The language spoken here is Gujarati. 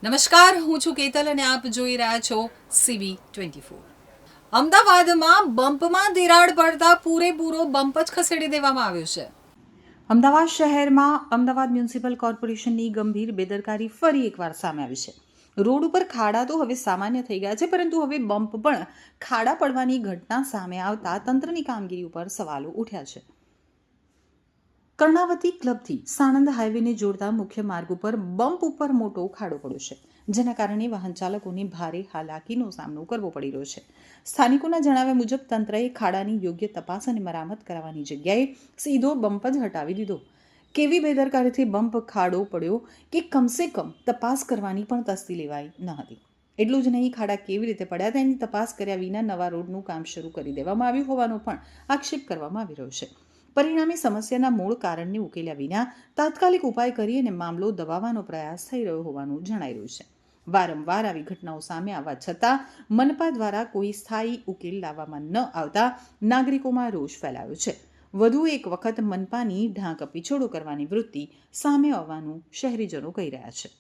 નમસ્કાર, હું છું કેતલ અને આપ જોઈ રહ્યા છો CV24. અમદાવાદમાં બમ્પમાં તિરાડ પડતા પૂરેપૂરો બમ્પ જ ખસેડી દેવામાં આવ્યો છે. અમદાવાદ શહેરમાં અમદાવાદ મ્યુનિસિપલ કોર્પોરેશનની ગંભીર બેદરકારી ફરી એકવાર સામે આવી છે. રોડ ઉપર ખાડા તો હવે સામાન્ય થઈ ગયા છે, પરંતુ હવે બમ્પ પણ ખાડા પડવાની ઘટના સામે આવતા તંત્રની કામગીરી ઉપર સવાલો ઉઠ્યા છે. કર્ણાવતી ક્લબથી સાણંદ હાઈવેને જોડતા મુખ્ય માર્ગ ઉપર બમ્પ ઉપર મોટો ખાડો પડ્યો છે, જેના કારણે વાહન ચાલકોને ભારે હાલાકીનો સામનો કરવો પડી રહ્યો છે. સ્થાનિકોના જણાવ્યા મુજબ તંત્રએ ખાડાની યોગ્ય તપાસ અને મરામત કરાવવાની જગ્યાએ સીધો બમ્પ જ હટાવી દીધો. કેવી બેદરકારીથી બમ્પ ખાડો પડ્યો કે કમસે કમ તપાસ કરવાની પણ તસ્દી લેવાઈ ન હતી. એટલું જ નહીં, ખાડા કેવી રીતે પડ્યા તેની તપાસ કર્યા વિના નવા રોડનું કામ શરૂ કરી દેવામાં આવ્યું હોવાનો પણ આક્ષેપ કરવામાં આવી રહ્યો છે. પરિણામે સમસ્યાના મૂળ કારણને ઉકેલ્યા વિના તાત્કાલિક ઉપાય કરી અને મામલો દબાવવાનો પ્રયાસ થઈ રહ્યો હોવાનું જણાઈ રહ્યું છે. વારંવાર આવી ઘટનાઓ સામે આવવા છતાં મનપા દ્વારા કોઈ સ્થાયી ઉકેલ લાવવામાં ન આવતા નાગરિકોમાં રોષ ફેલાયો છે. વધુ એક વખત મનપાની ઢાંક પીછોડો કરવાની વૃત્તિ સામે આવવાનું શહેરીજનો કહી રહ્યા છે.